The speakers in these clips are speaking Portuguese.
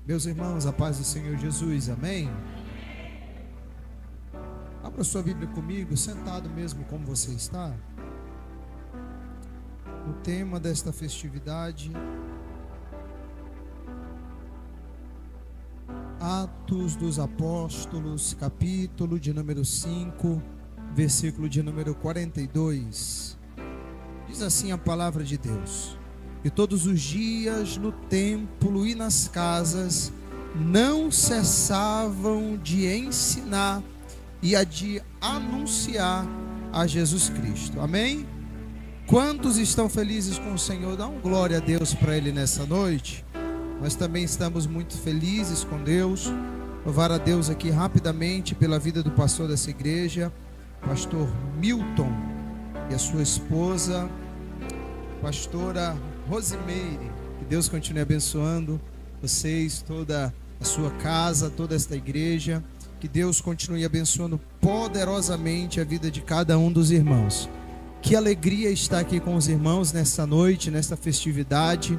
Meus irmãos, a paz do Senhor Jesus, amém? Abra sua Bíblia comigo, sentado mesmo como você está. O tema desta festividade, Atos dos Apóstolos, capítulo de número 5, versículo de número 42. Diz assim a palavra de Deus: e todos os dias no templo e nas casas não cessavam de ensinar e de anunciar a Jesus Cristo. Amém? Quantos estão felizes com o Senhor? Dá um glória a Deus para Ele nessa noite. Nós também estamos muito felizes com Deus. Louvar a Deus aqui rapidamente pela vida do pastor dessa igreja, pastor Milton, e a sua esposa, pastora Rosimeire. Que Deus continue abençoando vocês, toda a sua casa, toda esta igreja. Que Deus continue abençoando poderosamente a vida de cada um dos irmãos. Que alegria estar aqui com os irmãos nesta noite, nesta festividade.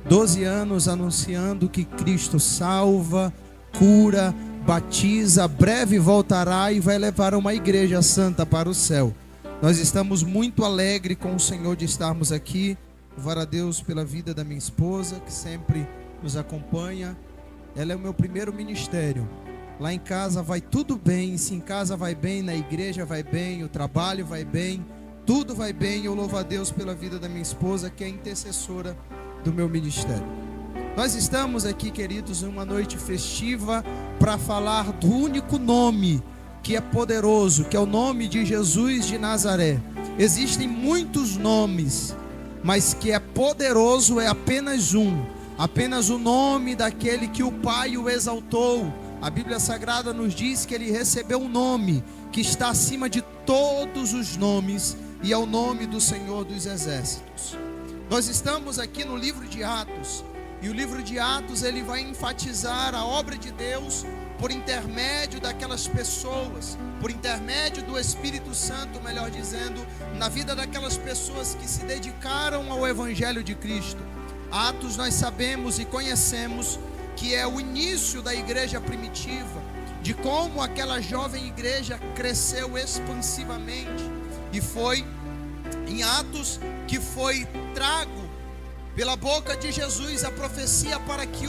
12 anos anunciando que Cristo salva, cura, batiza, breve voltará e vai levar uma igreja santa para o céu. Nós estamos muito alegres com o Senhor de estarmos aqui. Louvar a Deus pela vida da minha esposa, que sempre nos acompanha. Ela é o meu primeiro ministério. Lá em casa vai tudo bem. Se em casa vai bem, na igreja vai bem, o trabalho vai bem, tudo vai bem. Eu louvo a Deus pela vida da minha esposa, que é intercessora do meu ministério. Nós estamos aqui, queridos, numa noite festiva para falar do único nome que é poderoso, que é o nome de Jesus de Nazaré. Existem muitos nomes, mas que é poderoso é apenas um, apenas o nome daquele que o Pai o exaltou. A Bíblia Sagrada nos diz que ele recebeu um nome que está acima de todos os nomes, e é o nome do Senhor dos Exércitos. Nós estamos aqui no livro de Atos, e o livro de Atos ele vai enfatizar a obra de Deus por intermédio daquelas pessoas, por intermédio do Espírito Santo, melhor dizendo, na vida daquelas pessoas que se dedicaram ao Evangelho de Cristo. Atos nós sabemos e conhecemos que é o início da igreja primitiva, de como aquela jovem igreja cresceu expansivamente, e foi em Atos que foi trago pela boca de Jesus a profecia para que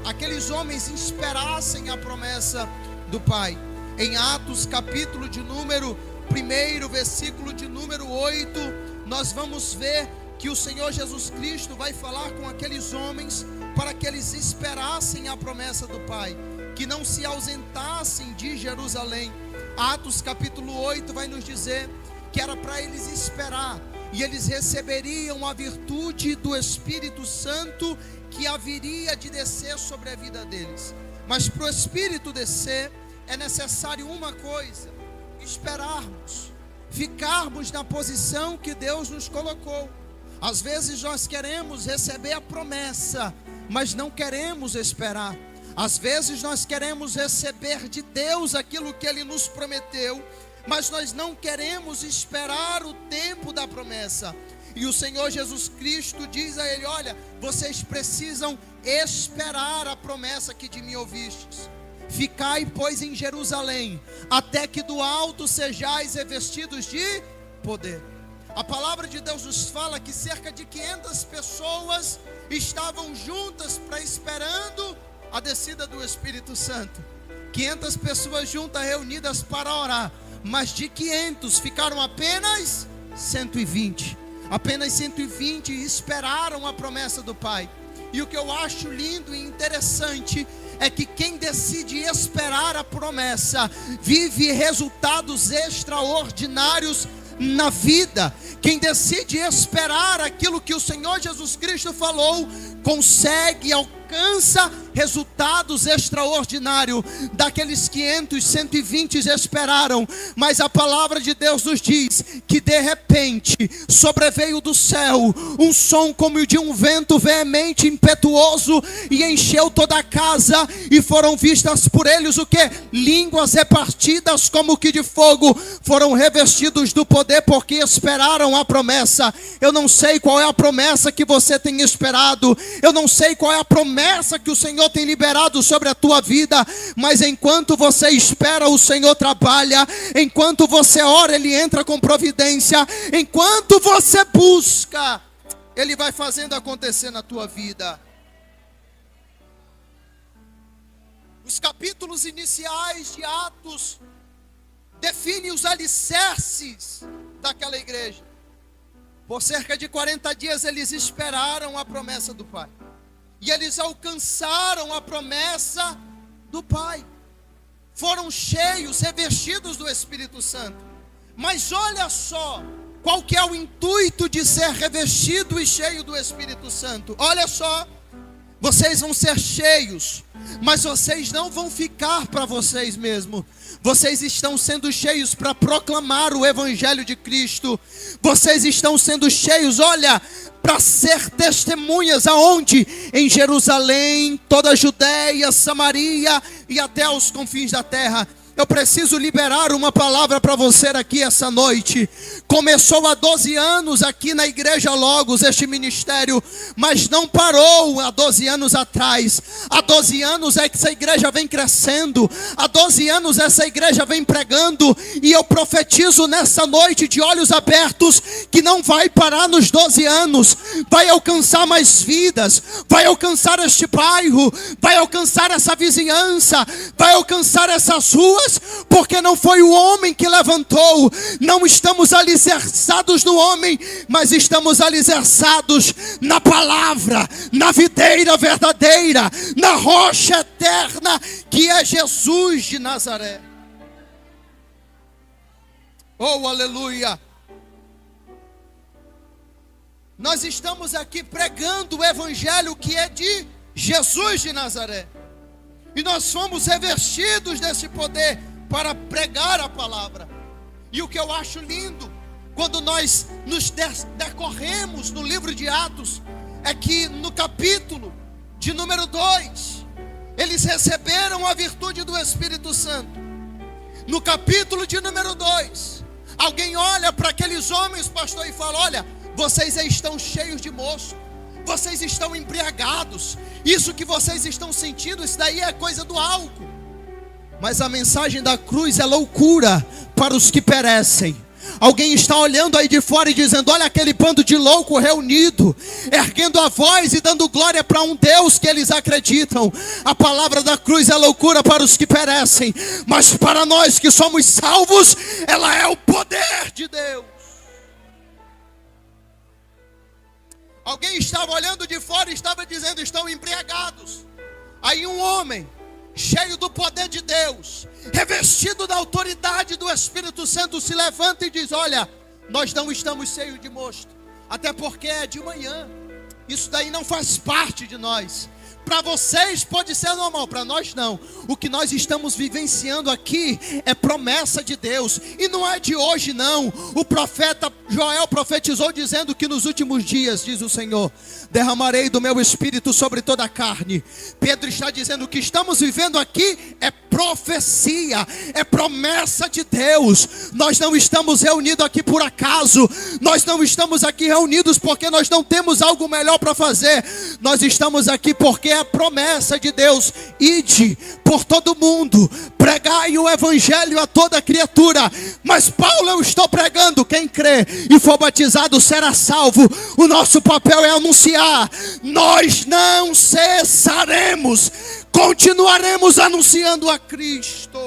aqueles homens esperassem a promessa do Pai. Em Atos capítulo de número 1, versículo de número 8, nós vamos ver que o Senhor Jesus Cristo vai falar com aqueles homens para que eles esperassem a promessa do Pai, que não se ausentassem de Jerusalém. Atos capítulo 8 vai nos dizer que era para eles esperar, e eles receberiam a virtude do Espírito Santo que haveria de descer sobre a vida deles. Mas para o Espírito descer é necessário uma coisa: esperarmos, ficarmos na posição que Deus nos colocou. Às vezes nós queremos receber a promessa, mas não queremos esperar. Às vezes nós queremos receber de Deus aquilo que Ele nos prometeu, mas nós não queremos esperar o tempo da promessa. E o Senhor Jesus Cristo diz a ele: olha, vocês precisam esperar a promessa que de mim ouvistes. Ficai, pois, em Jerusalém, até que do alto sejais revestidos de poder. A palavra de Deus nos fala que cerca de 500 pessoas estavam juntas esperando a descida do Espírito Santo. 500 pessoas juntas, reunidas para orar. Mas de 500 ficaram apenas 120. Apenas 120 esperaram a promessa do Pai. E o que eu acho lindo e interessante é que quem decide esperar a promessa vive resultados extraordinários na vida. Quem decide esperar aquilo que o Senhor Jesus Cristo falou, consegue, alcança resultados extraordinários. Daqueles 500, 120 esperaram, mas a palavra de Deus nos diz que de repente sobreveio do céu um som como o de um vento veemente, impetuoso, e encheu toda a casa, e foram vistas por eles o que? Línguas repartidas como que de fogo. Foram revestidos do poder porque esperaram a promessa. Eu não sei qual é a promessa que você tem esperado, eu não sei qual é a promessa que o Senhor Senhor tem liberado sobre a tua vida. Mas enquanto você espera, o Senhor trabalha. Enquanto você ora, Ele entra com providência. Enquanto você busca, Ele vai fazendo acontecer na tua vida. Os capítulos iniciais de Atos definem os alicerces daquela igreja. Por cerca de 40 dias eles esperaram a promessa do Pai. E eles alcançaram a promessa do Pai. Foram cheios, revestidos do Espírito Santo. Mas olha só, qual que é o intuito de ser revestido e cheio do Espírito Santo? Olha só, vocês vão ser cheios, mas vocês não vão ficar para vocês mesmos. Vocês estão sendo cheios para proclamar o Evangelho de Cristo. Vocês estão sendo cheios, olha, para ser testemunhas aonde? Em Jerusalém, toda a Judéia, Samaria e até os confins da terra. Eu preciso liberar uma palavra para você aqui essa noite. Começou há 12 anos aqui na Igreja Logos este ministério, mas não parou há 12 anos atrás. Há 12 anos é que essa igreja vem crescendo. Há 12 anos essa igreja vem pregando. E eu profetizo nessa noite de olhos abertos que não vai parar nos 12 anos. Vai alcançar mais vidas. Vai alcançar este bairro. Vai alcançar essa vizinhança. Vai alcançar essas ruas. Porque não foi o homem que levantou. Não estamos alicerçados no homem, mas estamos alicerçados na palavra, na videira verdadeira, na rocha eterna que é Jesus de Nazaré. Oh, aleluia! Nós estamos aqui pregando o evangelho que é de Jesus de Nazaré. E nós fomos revestidos desse poder para pregar a palavra. E o que eu acho lindo, quando nós nos decorremos no livro de Atos, é que no capítulo de número 2, eles receberam a virtude do Espírito Santo. No capítulo de número 2, alguém olha para aqueles homens, pastor, e fala: olha, vocês estão cheios de moço. Vocês estão embriagados. Isso que vocês estão sentindo, isso daí é coisa do álcool. Mas a mensagem da cruz é loucura para os que perecem. Alguém está olhando aí de fora e dizendo: olha aquele bando de louco reunido, erguendo a voz e dando glória para um Deus que eles acreditam. A palavra da cruz é loucura para os que perecem, mas para nós que somos salvos, ela é o poder de Deus. Alguém estava olhando de fora e estava dizendo: estão embriagados. Aí um homem, cheio do poder de Deus, revestido da autoridade do Espírito Santo, se levanta e diz: olha, nós não estamos cheios de mosto, até porque é de manhã. Isso daí não faz parte de nós. Para vocês pode ser normal, para nós não. O que nós estamos vivenciando aqui é promessa de Deus. E não é de hoje não. O profeta Joel profetizou dizendo que nos últimos dias, diz o Senhor, derramarei do meu espírito sobre toda a carne. Pedro está dizendo que estamos vivendo aqui é profecia, é promessa de Deus. Nós não estamos reunidos aqui por acaso. Nós não estamos aqui reunidos porque nós não temos algo melhor para fazer. Nós estamos aqui porque é a promessa de Deus. Ide por todo mundo, pregai o evangelho a toda criatura. Mas Paulo, eu estou pregando, quem crê e for batizado será salvo. O nosso papel é anunciar. Nós não cessaremos, continuaremos anunciando a Cristo.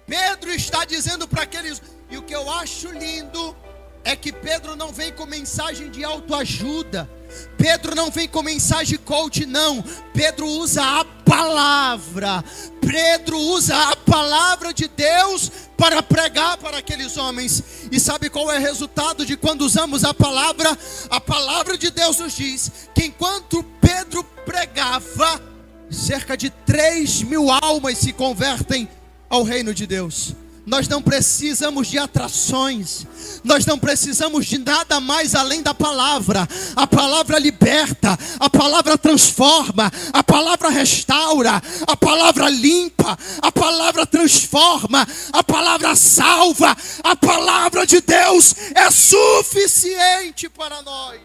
Pedro está dizendo para aqueles, e o que eu acho lindo é que Pedro não vem com mensagem de autoajuda. Pedro não vem com mensagem coach, não. Pedro usa a palavra. Pedro usa a palavra de Deus para pregar para aqueles homens. E sabe qual é o resultado de quando usamos a palavra? A palavra de Deus nos diz que enquanto Pedro pregava, cerca de 3.000 almas se convertem ao reino de Deus. Nós não precisamos de atrações. Nós não precisamos de nada mais além da palavra. A palavra liberta, a palavra transforma, a palavra restaura, a palavra limpa, a palavra transforma, a palavra salva. A palavra de Deus é suficiente para nós.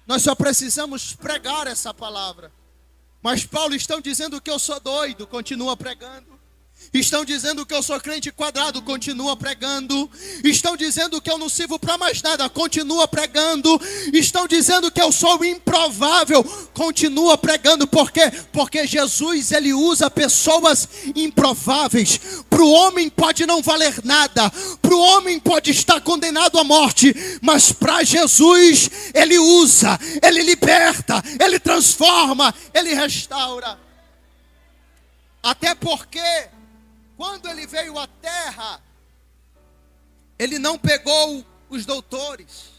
Nós só precisamos pregar essa palavra. Mas Paulo, estão dizendo que eu sou doido, continua pregando. Estão dizendo que eu sou crente quadrado, continua pregando. Estão dizendo que eu não sirvo para mais nada, continua pregando. Estão dizendo que eu sou improvável, continua pregando. Por quê? Porque Jesus, ele usa pessoas improváveis. Para o homem pode não valer nada, para o homem pode estar condenado à morte, mas para Jesus, ele usa, ele liberta, ele transforma, ele restaura. Até porque quando ele veio à terra, ele não pegou os doutores,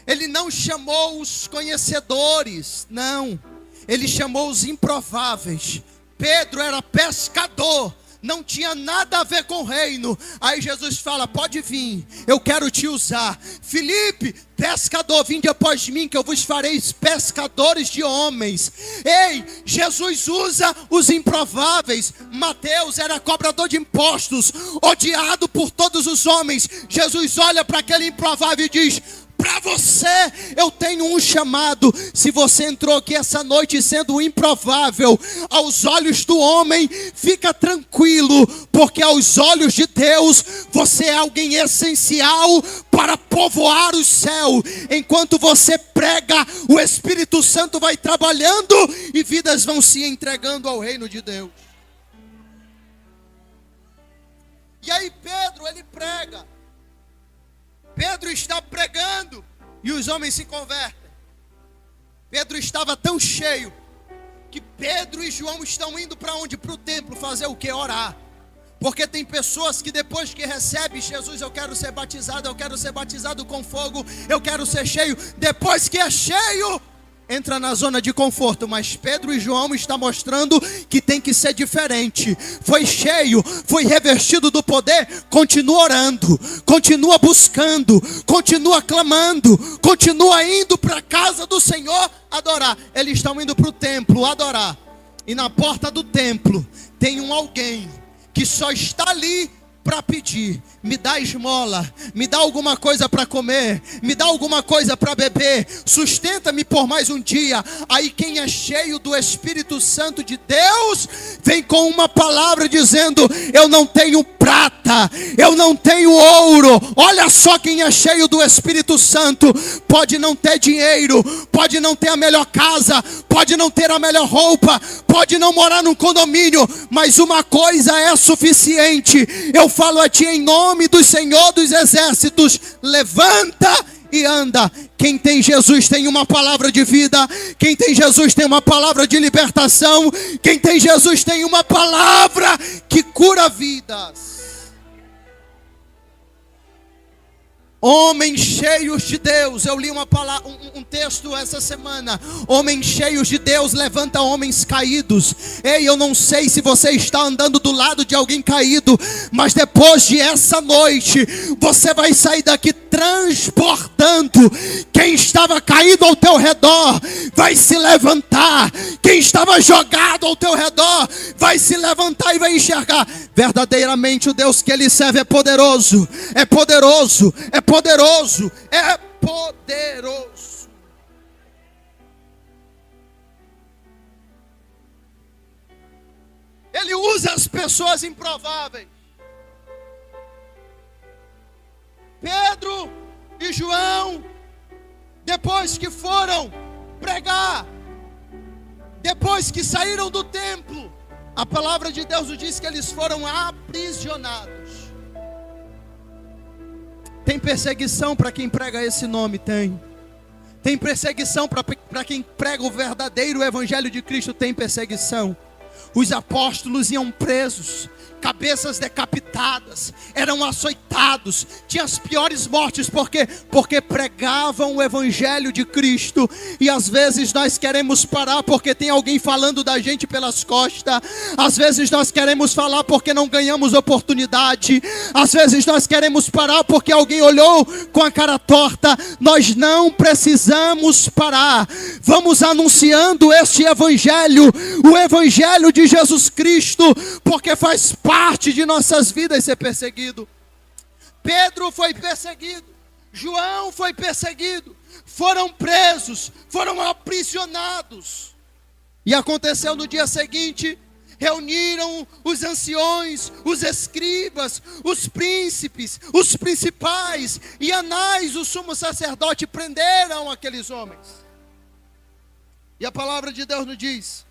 ele não chamou os conhecedores, não, ele chamou os improváveis. Pedro era pescador, não tinha nada a ver com o reino. Aí Jesus fala: pode vir, eu quero te usar. Filipe, pescador, vinde após mim, que eu vos farei pescadores de homens. Ei, Jesus usa os improváveis. Mateus era cobrador de impostos, odiado por todos os homens. Jesus olha para aquele improvável e diz: para você eu tenho um chamado. Se você entrou aqui essa noite sendo improvável aos olhos do homem, fica tranquilo, porque aos olhos de Deus você é alguém essencial para povoar o céu. Enquanto você prega, o Espírito Santo vai trabalhando e vidas vão se entregando ao reino de Deus. E aí Pedro, ele prega. Pedro está pregando e os homens se convertem. Pedro estava tão cheio que Pedro e João estão indo para onde? Para o templo fazer o que? Orar. Porque tem pessoas que depois que recebem Jesus: eu quero ser batizado com fogo, eu quero ser cheio. Depois que é cheio, entra na zona de conforto. Mas Pedro e João estão mostrando que tem que ser diferente. Foi cheio, foi revestido do poder, continua orando, continua buscando, continua clamando, continua indo para a casa do Senhor adorar. Eles estão indo para o templo adorar. E na porta do templo tem alguém que só está ali para pedir: me dá esmola, me dá alguma coisa para comer, me dá alguma coisa para beber, sustenta-me por mais um dia. Aí quem é cheio do Espírito Santo de Deus vem com uma palavra dizendo: eu não tenho prata, eu não tenho ouro. Olha só quem é cheio do Espírito Santo. Pode não ter dinheiro, pode não ter a melhor casa, pode não ter a melhor roupa, pode não morar num condomínio, mas uma coisa é suficiente. Eu falo a ti em nome do Senhor dos Exércitos: levanta e anda. Quem tem Jesus tem uma palavra de vida. Quem tem Jesus tem uma palavra de libertação. Quem tem Jesus tem uma palavra que cura vidas. Homens cheios de Deus. Eu li um texto essa semana. Homens cheios de Deus levanta homens caídos. Ei, eu não sei se você está andando do lado de alguém caído, mas depois de essa noite você vai sair daqui transportando. Quem estava caído ao teu redor vai se levantar. Quem estava jogado ao teu redor vai se levantar e vai enxergar. Verdadeiramente o Deus que ele serve é poderoso. É poderoso, é poderoso, é poderoso. Ele usa as pessoas improváveis. Pedro e João, depois que foram pregar, depois que saíram do templo, a palavra de Deus nos diz que eles foram aprisionados. Tem perseguição para quem prega esse nome? Tem. Tem perseguição para quem prega o verdadeiro evangelho de Cristo? Tem perseguição. Os apóstolos iam presos, cabeças decapitadas, eram açoitados, tinham as piores mortes. Por quê? Porque pregavam o evangelho de Cristo. E às vezes nós queremos parar porque tem alguém falando da gente pelas costas. Às vezes nós queremos falar porque não ganhamos oportunidade. Às vezes nós queremos parar porque alguém olhou com a cara torta. Nós não precisamos parar. Vamos anunciando este evangelho, o evangelho de Jesus Cristo, porque faz parte de nossas vidas ser perseguido. Pedro foi perseguido, João foi perseguido, foram presos, foram aprisionados. E aconteceu no dia seguinte, reuniram os anciões, os escribas, os príncipes, os principais, e Anás, o sumo sacerdote, prenderam aqueles homens. E a palavra de Deus nos diz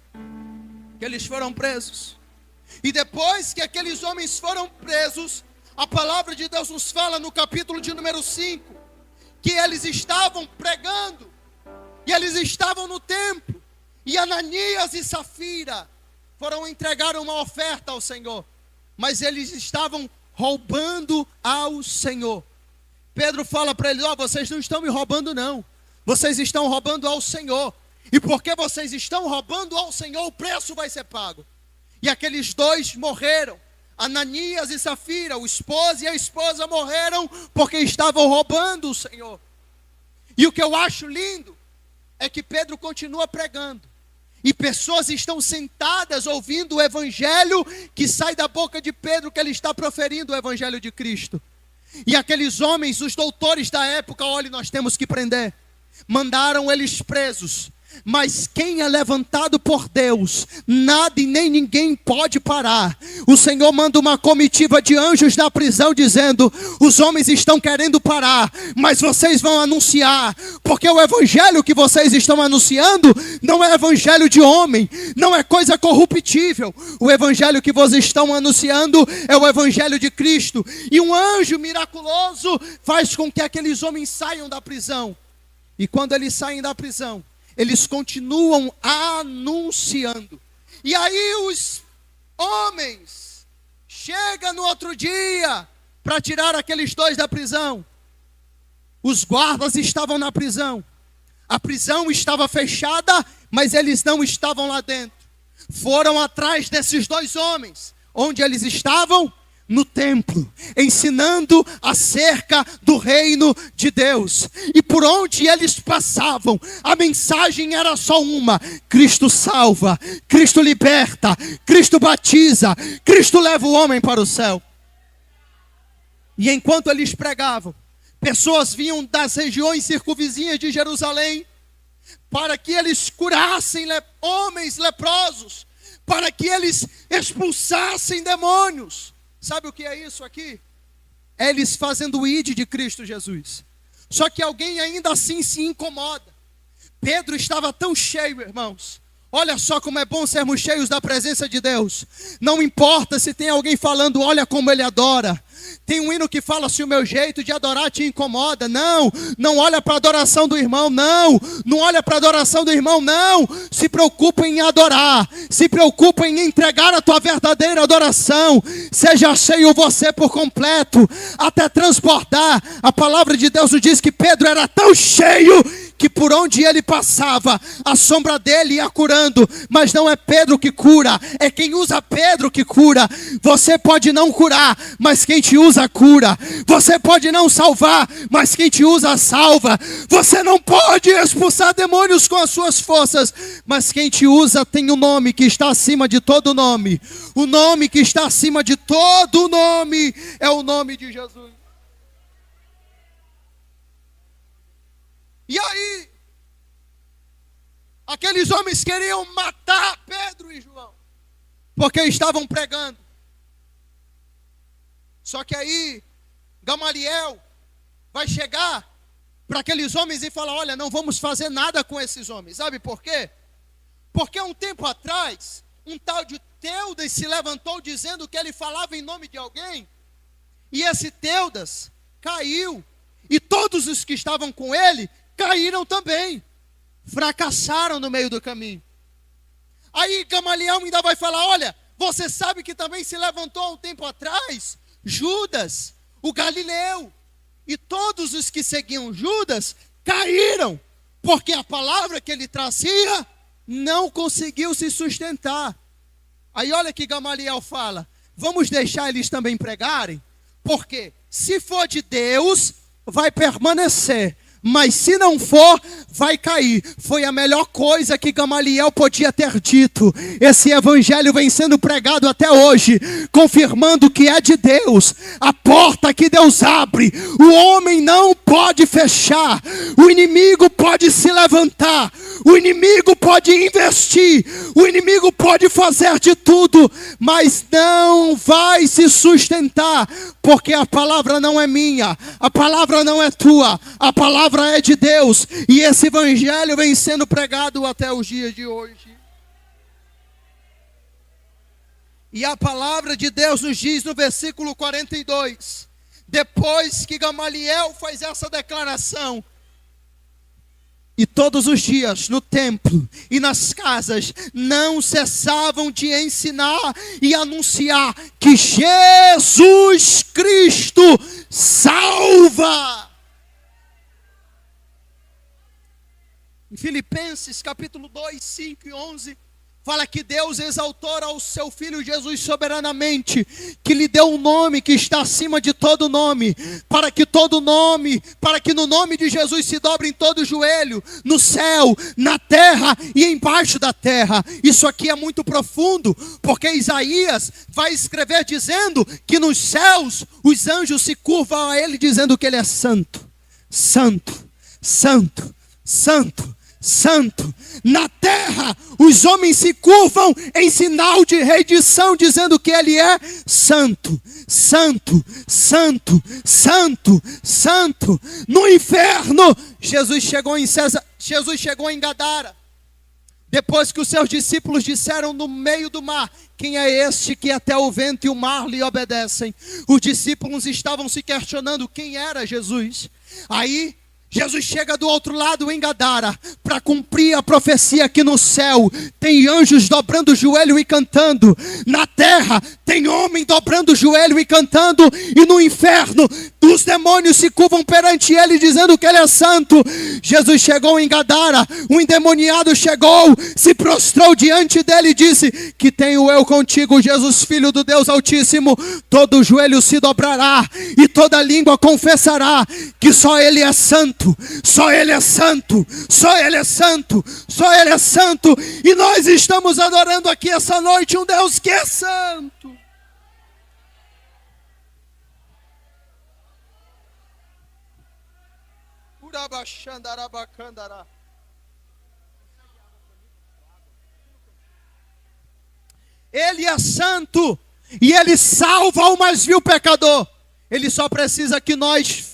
que eles foram presos. E depois que aqueles homens foram presos, a palavra de Deus nos fala no capítulo de número 5, que eles estavam pregando, e eles estavam no templo, e Ananias e Safira foram entregar uma oferta ao Senhor, mas eles estavam roubando ao Senhor. Pedro fala para eles: vocês não estão me roubando não, vocês estão roubando ao Senhor, e porque vocês estão roubando ao Senhor, o preço vai ser pago. E aqueles dois morreram, Ananias e Safira, o esposo e a esposa morreram porque estavam roubando o Senhor. E o que eu acho lindo é que Pedro continua pregando, e pessoas estão sentadas ouvindo o evangelho que sai da boca de Pedro, que ele está proferindo o evangelho de Cristo. E aqueles homens, os doutores da época: olha, nós temos que prender. Mandaram eles presos. Mas quem é levantado por Deus, nada e nem ninguém pode parar. O Senhor manda uma comitiva de anjos na prisão, dizendo: os homens estão querendo parar, mas vocês vão anunciar, porque o evangelho que vocês estão anunciando não é evangelho de homem, não é coisa corruptível. O evangelho que vocês estão anunciando é o evangelho de Cristo. E um anjo miraculoso faz com que aqueles homens saiam da prisão. E quando eles saem da prisão, eles continuam anunciando. E aí os homens chegam no outro dia para tirar aqueles dois da prisão. Os guardas estavam na prisão. A prisão estava fechada, mas eles não estavam lá dentro. Foram atrás desses dois homens. Onde eles estavam? No templo, ensinando acerca do reino de Deus. E por onde eles passavam, a mensagem era só uma: Cristo salva, Cristo liberta, Cristo batiza, Cristo leva o homem para o céu. E enquanto eles pregavam, pessoas vinham das regiões circunvizinhas de Jerusalém, para que eles curassem homens leprosos, para que eles expulsassem demônios. Sabe o que é isso aqui? É eles fazendo o ide de Cristo Jesus. Só que alguém ainda assim se incomoda. Pedro estava tão cheio, irmãos. Olha só como é bom sermos cheios da presença de Deus. Não importa se tem alguém falando: olha como ele adora. Tem um hino que fala: se o meu jeito de adorar te incomoda. Não, não olha para a adoração do irmão, não olha para a adoração do irmão, não. Se preocupa em adorar, se preocupa em entregar a tua verdadeira adoração. Seja cheio você por completo, até transportar. A palavra de Deus nos diz que Pedro era tão cheio que por onde ele passava, a sombra dele ia curando. Mas não é Pedro que cura, é quem usa Pedro que cura. Você pode não curar, mas quem te usa cura. Você pode não salvar, mas quem te usa salva. Você não pode expulsar demônios com as suas forças, mas quem te usa tem um nome que está acima de todo nome. O nome que está acima de todo nome é o nome de Jesus. E aí, aqueles homens queriam matar Pedro e João, porque estavam pregando. Só que aí, Gamaliel vai chegar para aqueles homens e falar: olha, não vamos fazer nada com esses homens. Sabe por quê? Porque um tempo atrás, um tal de Teudas se levantou dizendo que ele falava em nome de alguém, e esse Teudas caiu, e todos os que estavam com ele caíram também, fracassaram no meio do caminho. Aí Gamaliel ainda vai falar: olha, você sabe que também se levantou há um tempo atrás Judas, o Galileu, e todos os que seguiam Judas caíram, porque a palavra que ele trazia não conseguiu se sustentar. Aí olha que Gamaliel fala: vamos deixar eles também pregarem, porque se for de Deus, vai permanecer. mas se não for, vai cair. Foi a melhor coisa que Gamaliel podia ter dito. Esse evangelho vem sendo pregado até hoje, confirmando que é de Deus. A porta que Deus abre, o homem não pode fechar. O inimigo pode se levantar, o inimigo pode investir, o inimigo pode fazer de tudo, mas não vai se sustentar, porque a palavra não é minha, a palavra não é tua, a palavra é de Deus, e esse evangelho vem sendo pregado até os dias de hoje. E a palavra de Deus nos diz no versículo 42, depois que Gamaliel faz essa declaração, e todos os dias no templo e nas casas não cessavam de ensinar e anunciar que Jesus Cristo salva. Em Filipenses capítulo 2, 5 e 11, fala que Deus exaltou ao seu Filho Jesus soberanamente, que lhe deu um nome que está acima de todo nome, para que no nome de Jesus se dobre em todo joelho, no céu, na terra e embaixo da terra. Isso aqui é muito profundo, porque Isaías vai escrever dizendo que nos céus os anjos se curvam a ele, dizendo que ele é santo, santo, santo, santo, santo. Na terra os homens se curvam em sinal de rendição, dizendo que ele é santo, santo, santo, santo, santo. No inferno, Jesus chegou em Gadara, depois que os seus discípulos disseram no meio do mar: quem é este que até o vento e o mar lhe obedecem? Os discípulos estavam se questionando quem era Jesus. Aí Jesus chega do outro lado em Gadara, para cumprir a profecia que no céu tem anjos dobrando o joelho e cantando, na terra tem homem dobrando o joelho e cantando, e no inferno os demônios se curvam perante ele, dizendo que ele é santo. Jesus chegou em Gadara, um endemoniado chegou, se prostrou diante dele e disse: que tenho eu contigo, Jesus, Filho do Deus Altíssimo? Todo joelho se dobrará e toda língua confessará que só ele é santo, só ele é santo, só ele é santo, só ele é santo. E nós estamos adorando aqui essa noite um Deus que é santo. Ele é santo e ele salva o mais vil pecador. Ele só precisa que nós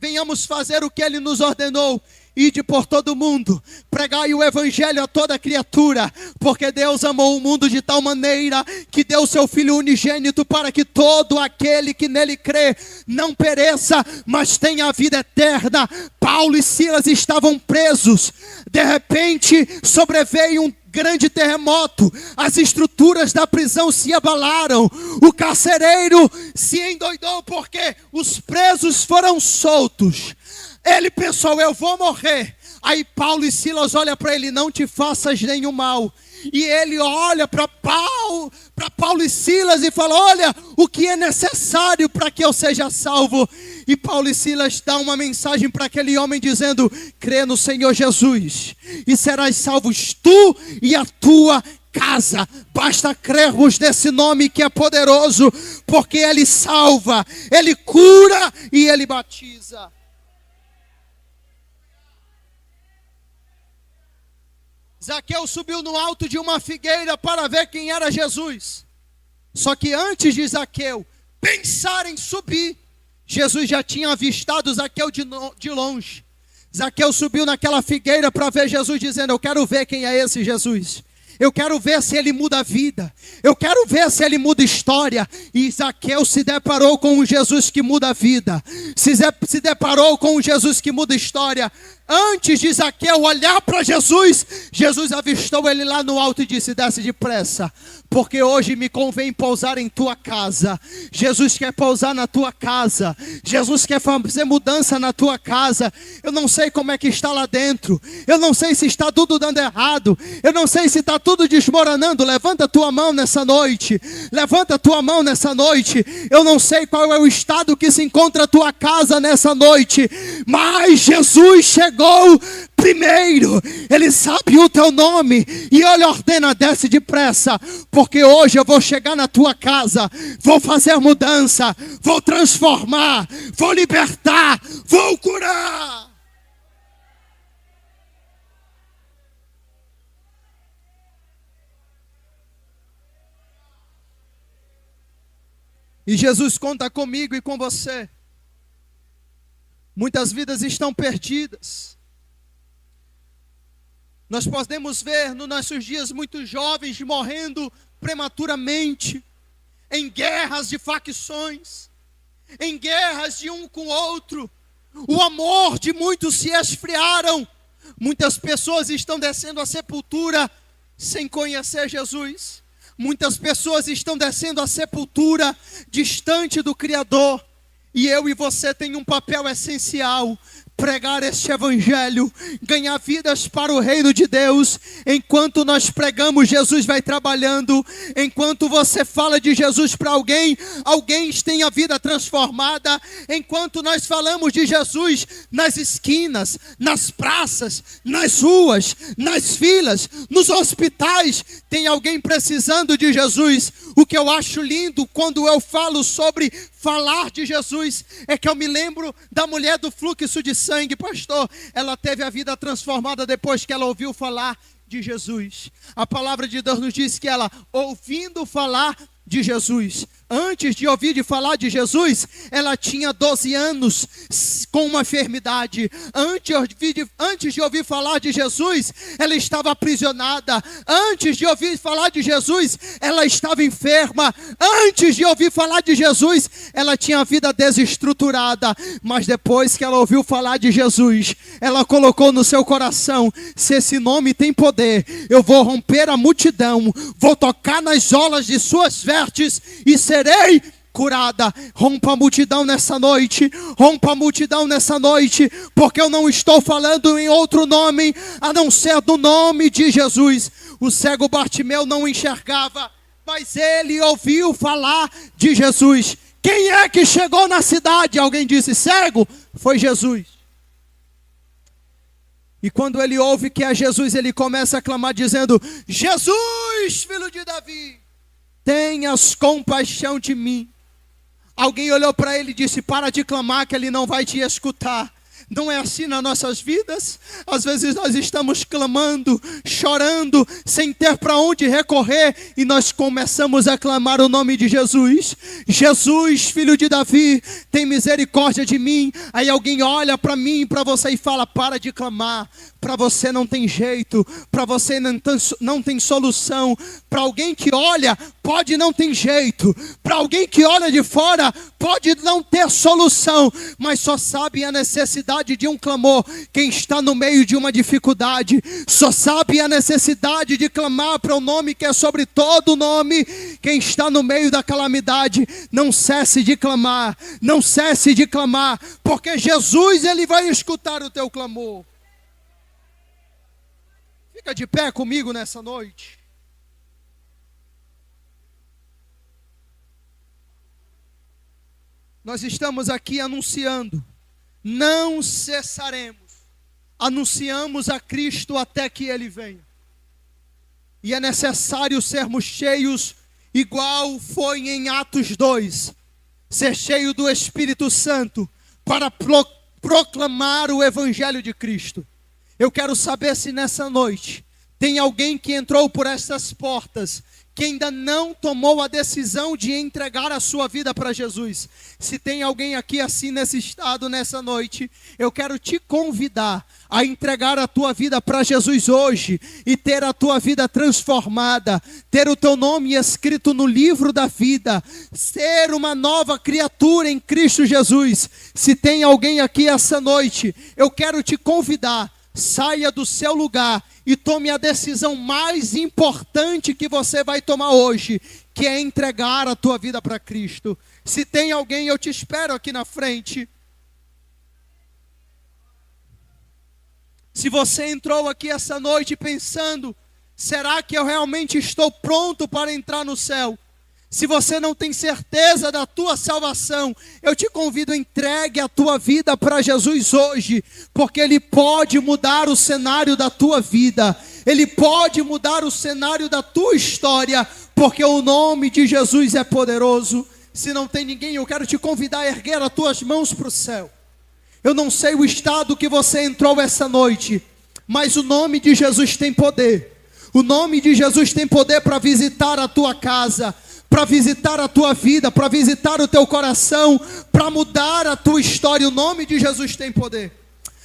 venhamos fazer o que ele nos ordenou: ide por todo mundo, pregai o evangelho a toda criatura, porque Deus amou o mundo de tal maneira que deu seu Filho unigênito, para que todo aquele que nele crê não pereça, mas tenha a vida eterna. Paulo e Silas estavam presos, de repente sobreveio um grande terremoto, as estruturas da prisão se abalaram, o carcereiro se endoidou porque os presos foram soltos. Ele pensou: eu vou morrer. Aí Paulo e Silas olham para ele: não te faças nenhum mal. E ele olha para Paulo e Silas e fala: olha, o que é necessário para que eu seja salvo? E Paulo e Silas dão uma mensagem para aquele homem dizendo: crê no Senhor Jesus e serás salvos tu e a tua casa. Basta crermos nesse nome que é poderoso, porque ele salva, ele cura e ele batiza. Zaqueu subiu no alto de uma figueira para ver quem era Jesus. Só que antes de Zaqueu pensar em subir, Jesus já tinha avistado Zaqueu de longe. Zaqueu subiu naquela figueira para ver Jesus, dizendo: eu quero ver quem é esse Jesus. Eu quero ver se ele muda a vida. Eu quero ver se ele muda a história. E Zaqueu se deparou com um Jesus que muda a vida. Se deparou com um Jesus que muda a história. Antes de Zaqueu olhar para Jesus, Jesus avistou ele lá no alto e disse: desce depressa, porque hoje me convém pousar em tua casa. Jesus quer pousar na tua casa. Jesus quer fazer mudança na tua casa. Eu não sei como é que está lá dentro. Eu não sei se está tudo dando errado. Eu não sei se está tudo desmoronando. Levanta a tua mão nessa noite. Levanta a tua mão nessa noite. Eu não sei qual é o estado que se encontra a tua casa nessa noite, mas Jesus chegou primeiro. Ele sabe o teu nome e ele ordena: desce depressa, porque hoje eu vou chegar na tua casa, vou fazer mudança, vou transformar, vou libertar, vou curar. E Jesus conta comigo e com você. Muitas vidas estão perdidas. Nós podemos ver nos nossos dias muitos jovens morrendo prematuramente, em guerras de facções, em guerras de um com o outro. O amor de muitos se esfriaram. Muitas pessoas estão descendo à sepultura sem conhecer Jesus. Muitas pessoas estão descendo à sepultura distante do Criador. E eu e você tem um papel essencial: pregar este evangelho, ganhar vidas para o reino de Deus. Enquanto nós pregamos, Jesus vai trabalhando. Enquanto você fala de Jesus para alguém, alguém tem a vida transformada. Enquanto nós falamos de Jesus nas esquinas, nas praças, nas ruas, nas filas, nos hospitais, tem alguém precisando de Jesus. O que eu acho lindo quando eu falo sobre falar de Jesus é que eu me lembro da mulher do fluxo de sangue, pastor. Ela teve a vida transformada depois que ela ouviu falar de Jesus. A palavra de Deus nos diz que ela, ouvindo falar de Jesus, antes de ouvir de falar de Jesus, ela tinha 12 anos com uma enfermidade. Antes de ouvir falar de Jesus, ela estava aprisionada. Antes de ouvir falar de Jesus, ela estava enferma. Antes de ouvir falar de Jesus, ela tinha a vida desestruturada. Mas depois que ela ouviu falar de Jesus, ela colocou no seu coração: se esse nome tem poder, eu vou romper a multidão, vou tocar nas olas de suas vestes e serei curada. Rompa a multidão nessa noite. Rompa a multidão nessa noite, porque eu não estou falando em outro nome a não ser do nome de Jesus. O cego Bartimeu não enxergava, mas ele ouviu falar de Jesus. Quem é que chegou na cidade? Alguém disse: cego. Foi Jesus. E quando ele ouve que é Jesus, ele começa a clamar dizendo: Jesus, filho de Davi, tenhas compaixão de mim. Alguém olhou para ele e disse: para de clamar que ele não vai te escutar. Não é assim nas nossas vidas? Às vezes nós estamos clamando, chorando, sem ter para onde recorrer, e nós começamos a clamar o nome de Jesus. Jesus, filho de Davi, tem misericórdia de mim. Aí alguém olha para mim, para você e fala: para de clamar. Para você não tem jeito, para você não tem solução. Para alguém que olha, pode não ter jeito. Para alguém que olha de fora, pode não ter solução. Mas só sabe a necessidade de um clamor quem está no meio de uma dificuldade. Só sabe a necessidade de clamar para o nome que é sobre todo nome quem está no meio da calamidade. Não cesse de clamar, não cesse de clamar, porque Jesus, ele vai escutar o teu clamor. Fica de pé comigo nessa noite. Nós estamos aqui anunciando: não cessaremos. Anunciamos a Cristo até que Ele venha. E é necessário sermos cheios, igual foi em Atos 2. Ser cheio do Espírito Santo para proclamar o Evangelho de Cristo. Eu quero saber se nessa noite tem alguém que entrou por essas portas, que ainda não tomou a decisão de entregar a sua vida para Jesus. Se tem alguém aqui assim nesse estado, nessa noite, eu quero te convidar a entregar a tua vida para Jesus hoje e ter a tua vida transformada, ter o teu nome escrito no livro da vida, ser uma nova criatura em Cristo Jesus. Se tem alguém aqui essa noite, eu quero te convidar, saia do seu lugar e tome a decisão mais importante que você vai tomar hoje, que é entregar a tua vida para Cristo. Se tem alguém, eu te espero aqui na frente. Se você entrou aqui essa noite pensando, será que eu realmente estou pronto para entrar no céu? Se você não tem certeza da tua salvação, eu te convido, entregue a tua vida para Jesus hoje, porque Ele pode mudar o cenário da tua vida, Ele pode mudar o cenário da tua história, porque o nome de Jesus é poderoso. Se não tem ninguém, eu quero te convidar a erguer as tuas mãos para o céu. Eu não sei o estado que você entrou essa noite, mas o nome de Jesus tem poder. O nome de Jesus tem poder para visitar a tua casa, para visitar a tua vida, para visitar o teu coração, para mudar a tua história. O nome de Jesus tem poder.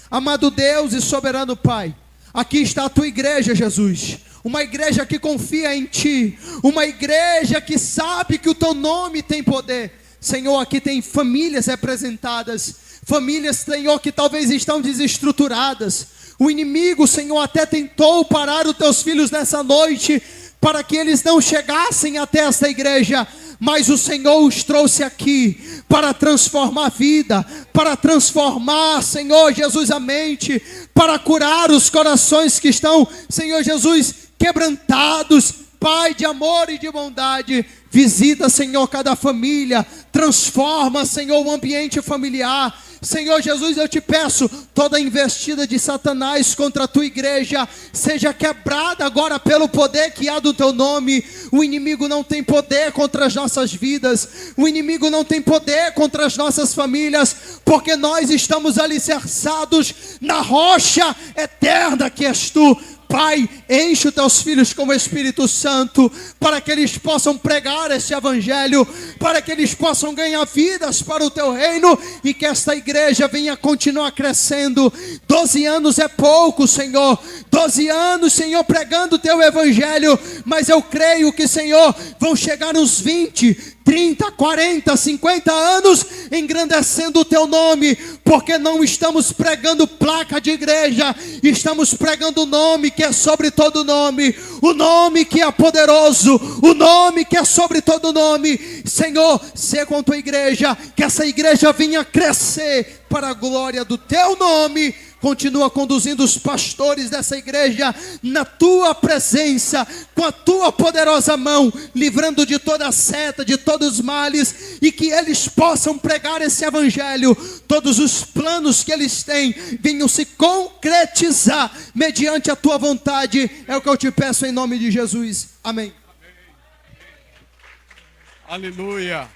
Amado Deus e soberano Pai, aqui está a tua igreja, Jesus. Uma igreja que confia em Ti, uma igreja que sabe que o Teu nome tem poder. Senhor, aqui tem famílias representadas, famílias, Senhor, que talvez estão desestruturadas. O inimigo, Senhor, até tentou parar os Teus filhos nessa noite, para que eles não chegassem até esta igreja, mas o Senhor os trouxe aqui para transformar a vida, para transformar, Senhor Jesus, a mente, para curar os corações que estão, Senhor Jesus, quebrantados. Pai de amor e de bondade, visita, Senhor, cada família, transforma, Senhor, o ambiente familiar. Senhor Jesus, eu te peço, toda investida de Satanás contra a tua igreja, seja quebrada agora pelo poder que há do teu nome. O inimigo não tem poder contra as nossas vidas, o inimigo não tem poder contra as nossas famílias, porque nós estamos alicerçados na rocha eterna que és tu. Pai, enche os teus filhos com o Espírito Santo, para que eles possam pregar esse evangelho, para que eles possam ganhar vidas para o teu reino, e que esta igreja venha continuar crescendo. 12 anos é pouco, Senhor, 12 anos, Senhor, pregando o teu evangelho, mas eu creio que, Senhor, vão chegar uns 20, 30, 40, 50 anos engrandecendo o teu nome, porque não estamos pregando placa de igreja, estamos pregando o nome que é sobre todo nome, o nome que é poderoso, o nome que é sobre todo nome. Senhor, seja com a tua igreja, que essa igreja venha crescer para a glória do teu nome. Continua conduzindo os pastores dessa igreja na tua presença, com a tua poderosa mão, livrando de toda seta, de todos os males, e que eles possam pregar esse evangelho. Todos os planos que eles têm venham se concretizar mediante a tua vontade. É o que eu te peço em nome de Jesus. Amém. Aleluia.